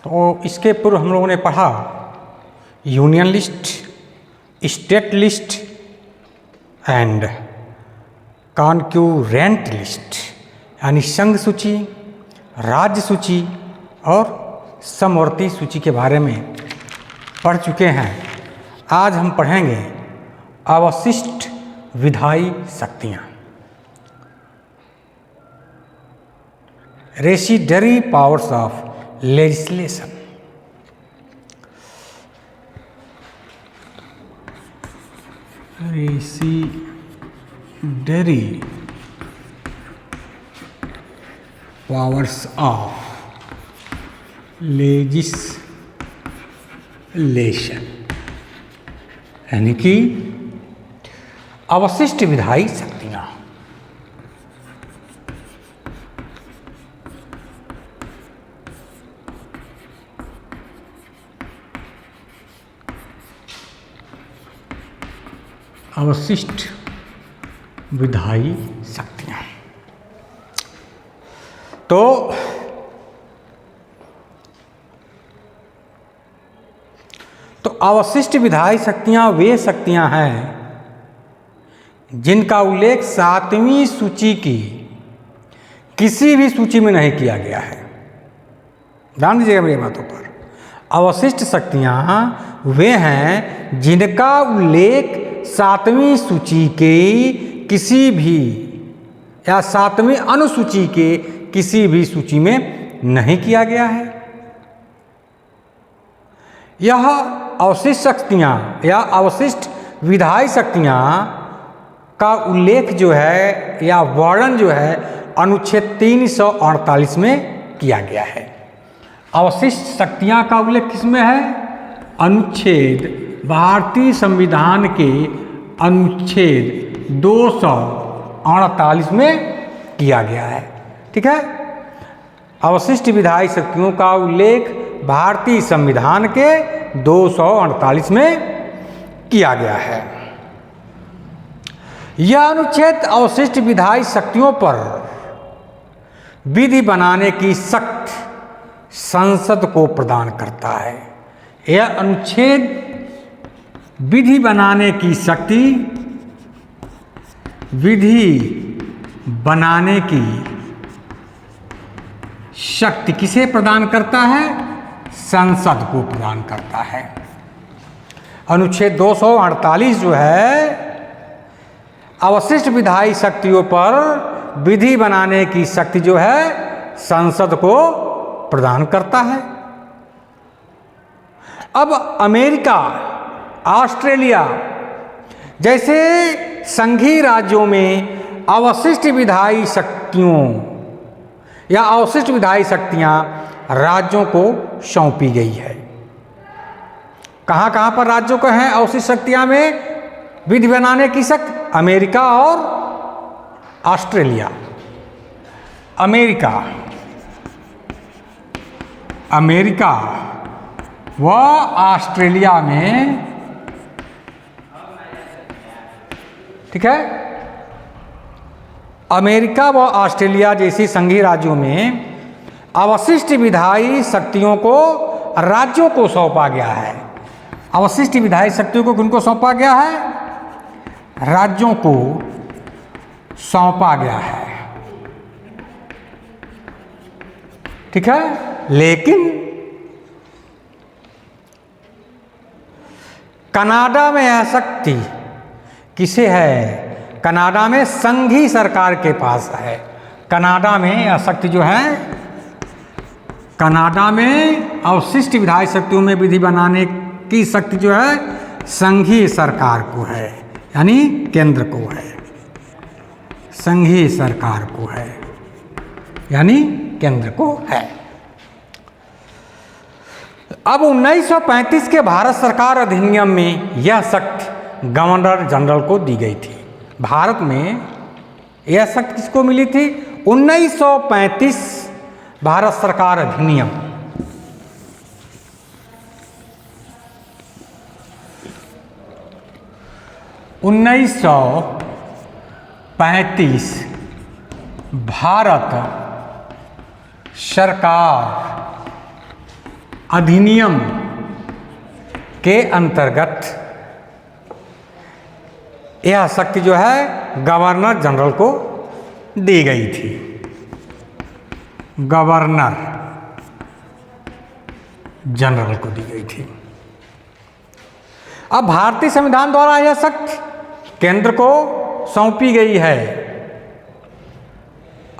तो इसके पूर्व हम लोगों ने पढ़ा union list, state list and concurrent list, यानी संघ सूची, राज्य सूची और समवर्ती सूची के बारे में पढ़ चुके हैं। आज हम पढ़ेंगे अवशिष्ट विधायी शक्तियाँ, residuary powers of legislation. Residuary powers of legislation, यानी कि अवशिष्ट विधायी शक्तियाँ। अवशिष्ट विधायी शक्तियाँ। तो अवशिष्ट विधायी शक्तियाँ वे शक्तियाँ हैं जिनका उल्लेख 7वीं सूची की किसी भी सूची में नहीं किया गया है। ध्यान दीजिएगा मेरी बातों पर। अवशिष्ट शक्तियाँ वे हैं जिनका उल्लेख 7वीं सूची के किसी भी या 7वीं अनुसूची के किसी भी सूची में नहीं किया गया है। यह अवशिष्ट शक्तियाँ या अवशिष्ट विधायी शक्तियाँ का उल्लेख जो है या वर्णन जो है अनुच्छेद 348 में किया गया है। अवशिष्ट शक्तियाँ का उल्लेख किसमें है? अनुच्छेद भारतीय संविधान के अनुच्छेद 248 में किया गया है। ठीक है। अवशिष्ट विधायी शक्तियों का उल्लेख भारतीय संविधान के 248 में किया गया है। यह अनुच्छेद अवशिष्ट विधायी शक्तियों पर विधि बनाने की शक्ति संसद को प्रदान करता है। यह अनुच्छेद विधि बनाने की शक्ति, विधि बनाने की शक्ति किसे प्रदान करता है? संसद को प्रदान करता है। अनुच्छेद 248 जो है अवशिष्ट विधायी शक्तियों पर विधि बनाने की शक्ति जो है संसद को प्रदान करता है। अब अमेरिका, ऑस्ट्रेलिया जैसे संघीय राज्यों में अवशिष्ट विधायी शक्तियों या अवशिष्ट विधायी शक्तियां राज्यों को सौंपी गई है। कहाँ कहाँ पर राज्यों को हैं अवशिष्ट शक्तियां में विधि बनाने की शक्ति? अमेरिका और ऑस्ट्रेलिया। अमेरिका व ऑस्ट्रेलिया में, ठीक है, अमेरिका व ऑस्ट्रेलिया जैसी संघीय राज्यों में अवशिष्ट विधायी शक्तियों को राज्यों को सौंपा गया है। अवशिष्ट विधायी शक्तियों को किनको सौंपा गया है? राज्यों को सौंपा गया है। ठीक है। लेकिन कनाडा में यह शक्ति किसे है? कनाडा में संघीय सरकार के पास है। कनाडा में यह शक्ति जो है, कनाडा में अवशिष्ट विधायी शक्तियों में विधि बनाने की शक्ति जो है संघीय सरकार को है, यानी केंद्र को है। संघीय सरकार को है यानी केंद्र को है। अब 1935 के भारत सरकार अधिनियम में यह शक्ति गवर्नर जनरल को दी गई थी। भारत में यह शक्ति किसको मिली थी? 1935 भारत सरकार अधिनियम। उन्नीस सौ 35 भारत सरकार अधिनियम के अंतर्गत यह शक्ति जो है गवर्नर जनरल को दी गई थी। गवर्नर जनरल को दी गई थी। अब भारतीय संविधान द्वारा यह शक्ति केंद्र को सौंपी गई है।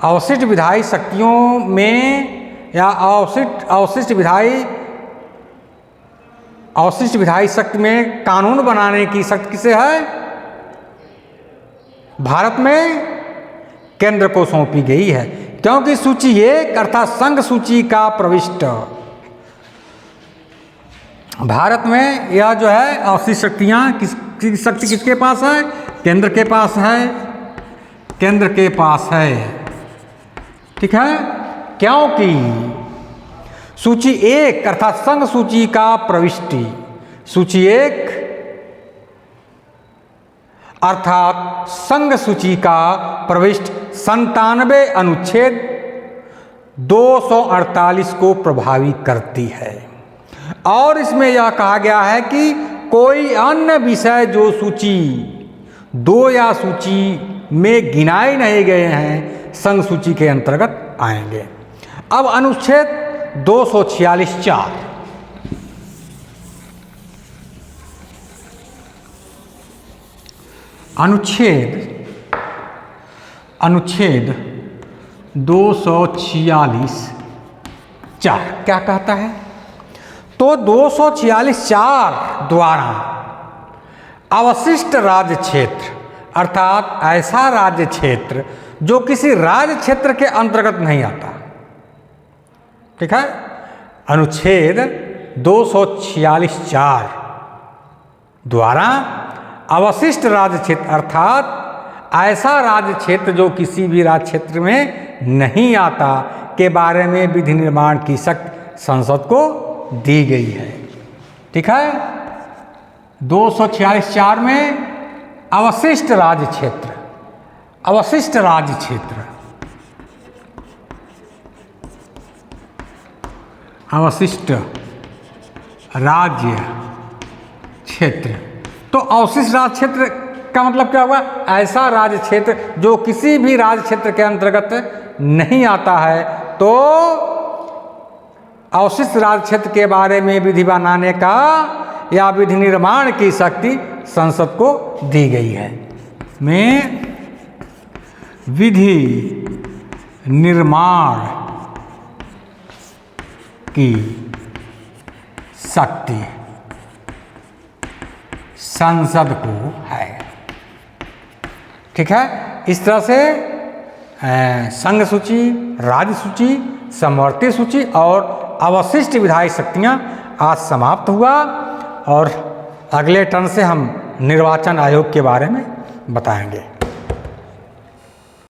अवशिष्ट विधायी शक्तियों में या अवशिष्ट विधायी शक्ति में कानून बनाने की शक्ति किसे है? भारत में केंद्र को सौंपी गई है, क्योंकि सूची 1 अर्थात संघ सूची का प्रविष्ट भारत में यह जो है अवशिष्ट शक्तियां किसकी शक्ति किसके पास है? केंद्र के पास है। केंद्र के पास है, ठीक है, क्योंकि सूची 1 अर्थात संघ सूची का प्रविष्टि, सूची 1 अर्थात संघ सूची का प्रविष्ट 97 अनुच्छेद 248 को प्रभावी करती है। और इसमें यह कहा गया है कि कोई अन्य विषय जो सूची 2 या सूची में गिनाए नहीं गए हैं संघ सूची के अंतर्गत आएंगे। अब अनुच्छेद 246(4) अनुच्छेद 246(4) क्या कहता है? तो 246(4) द्वारा अवशिष्ट राज्य क्षेत्र अर्थात ऐसा राज्य क्षेत्र जो किसी राज्य क्षेत्र के अंतर्गत नहीं आता, ठीक है, अनुच्छेद 246(4) द्वारा अवशिष्ट राज्य क्षेत्र अर्थात ऐसा राज्य क्षेत्र जो किसी भी राज्य क्षेत्र में नहीं आता के बारे में विधि निर्माण की शक्ति संसद को दी गई है, ठीक है। 246(4) में अवशिष्ट राज्य क्षेत्र, अवशिष्ट राज्य क्षेत्र, अवशिष्ट राज्य क्षेत्र। तो अवशिष्ट राज्य क्षेत्र का मतलब क्या हुआ? ऐसा राज्य क्षेत्र जो किसी भी राज्य क्षेत्र के अंतर्गत नहीं आता है। तो अवशिष्ट राज्य क्षेत्र के बारे में विधि बनाने का या विधि निर्माण की शक्ति संसद को दी गई है। में विधि निर्माण की शक्ति संसद को है, ठीक है। इस तरह से संघ सूची, राज्य सूची, समवर्ती सूची और अवशिष्ट विधायी शक्तियां आज समाप्त हुआ। और अगले टर्न से हम निर्वाचन आयोग के बारे में बताएंगे।